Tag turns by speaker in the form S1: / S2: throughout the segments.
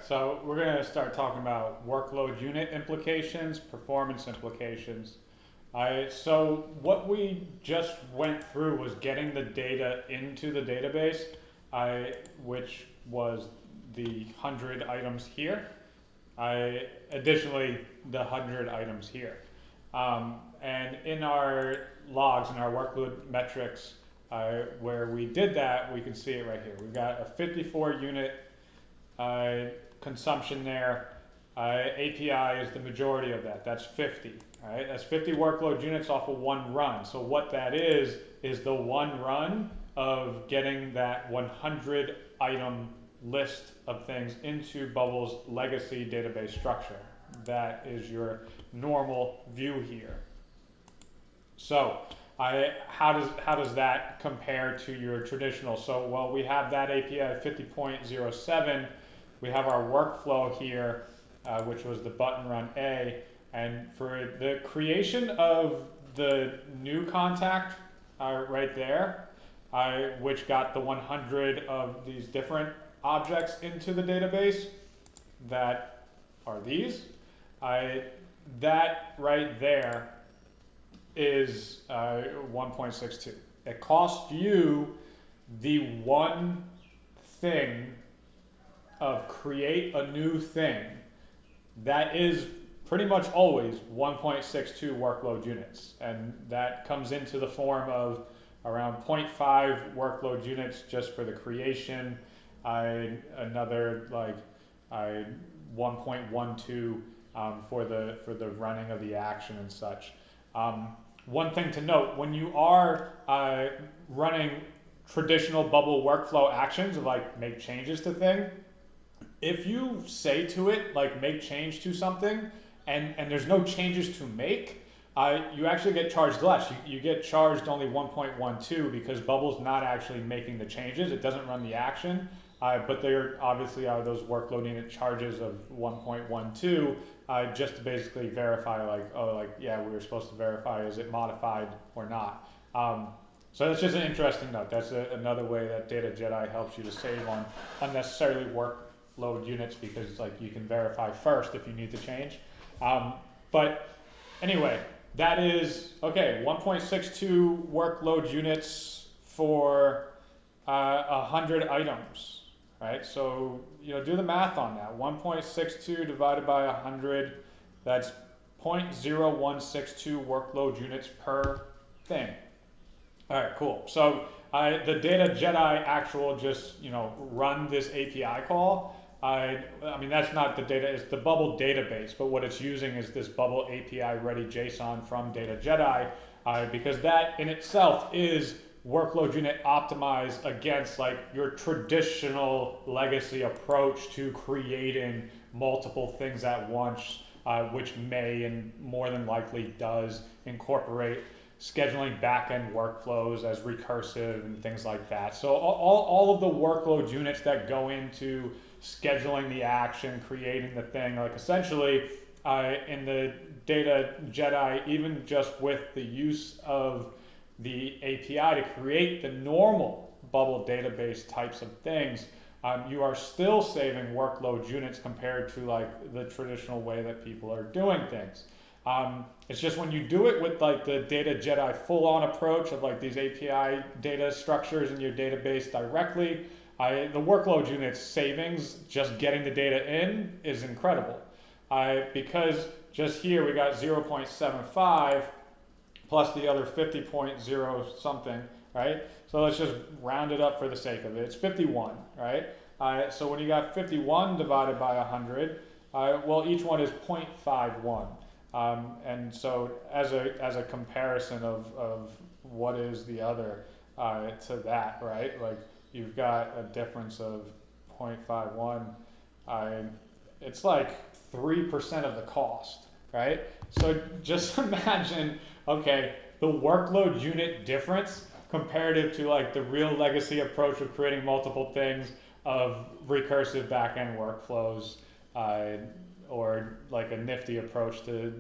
S1: so we're going to start talking about workload unit implications, performance implications. So what we just went through was getting the data into the database, which was the 100 items here. Additionally, the 100 items here. And in our logs, in our workload metrics, where we did that, we can see it right here. We've got a 54 unit consumption there. API is the majority of that. That's 50. Right? That's 50 workload units off of one run. So what that is the one run of getting that 100 item list of things into Bubble's legacy database structure. That is your normal view here. So how does that compare to your traditional? So well, we have that API at 50.07. We have our workflow here, which was the button run A. And for the creation of the new contact right there, which got the 100 of these different objects into the database, that are these. That right there is 1.62. It costs you the one thing of create a new thing that is pretty much always 1.62 workload units, and that comes into the form of around 0.5 workload units just for the creation, another like 1.12 for the running of the action and such. One thing to note, when you are running traditional Bubble workflow actions of like make changes to thing, if you say to it like make change to something and there's no changes to make, you actually get charged less. You get charged only 1.12 because Bubble's not actually making the changes. It doesn't run the action, but there obviously are those workload unit charges of 1.12 just to basically verify like, oh, like, yeah, we were supposed to verify, is it modified or not? So that's just an interesting note. That's another way that Data Jedi helps you to save on unnecessarily workload units, because it's like you can verify first if you need to change. But anyway, that is, okay, 1.62 workload units for 100 items, right? So, do the math on that. 1.62 divided by 100, that's 0.0162 workload units per thing. All right, cool. So the Data Jedi actual just, run this API call. I mean, that's not the data, it's the Bubble database, but what it's using is this Bubble API ready JSON from Data Jedi, because that in itself is workload unit optimized against like your traditional legacy approach to creating multiple things at once, which may and more than likely does incorporate scheduling backend workflows as recursive and things like that. So all of the workload units that go into scheduling the action, creating the thing, like essentially in the Data Jedi, even just with the use of the API to create the normal Bubble database types of things, you are still saving workload units compared to like the traditional way that people are doing things. It's just when you do it with like the Data Jedi full-on approach of like these API data structures in your database directly, the workload unit savings, just getting the data in, is incredible. Because just here we got 0.75 plus the other 50.0 something, right? So let's just round it up for the sake of it. It's 51, right? So when you got 51 divided by 100, well, each one is 0.51. And so as a comparison of what is the other to that, right? Like you've got a difference of 0.51. It's like 3% of the cost, right? So just imagine, okay, the workload unit difference comparative to like the real legacy approach of creating multiple things of recursive backend workflows, or like a nifty approach to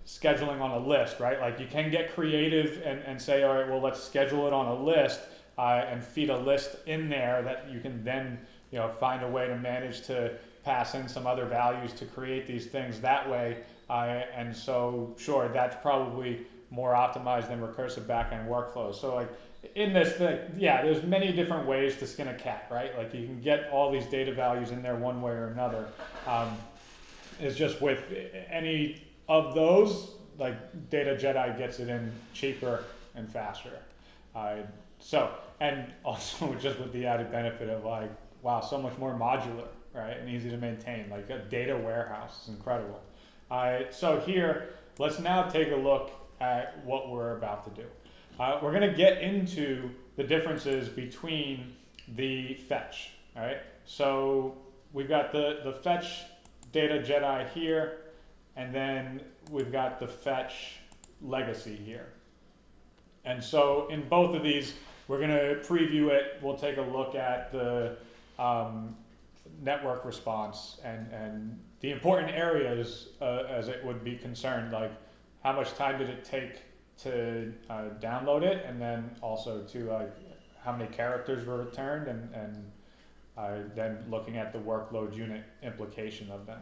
S1: scheduling on a list, right? Like you can get creative and say, all right, well, let's schedule it on a list and feed a list in there that you can then find a way to manage to pass in some other values to create these things that way. And so, sure, that's probably more optimized than recursive backend workflows. So like in this thing, yeah, there's many different ways to skin a cat, right? Like you can get all these data values in there one way or another. It's just with any of those, like Data Jedi gets it in cheaper and faster. And also just with the added benefit of like, wow, so much more modular, right? And easy to maintain, like a data warehouse is incredible. So here, let's now take a look at what we're about to do. We're gonna get into the differences between the fetch, all right? So we've got the fetch Data Jedi here, and then we've got the fetch legacy here. And so in both of these, we're gonna preview it. We'll take a look at the network response and the important areas as it would be concerned, like how much time did it take to download it, and then also to how many characters were returned, and then looking at the workload unit implication of them.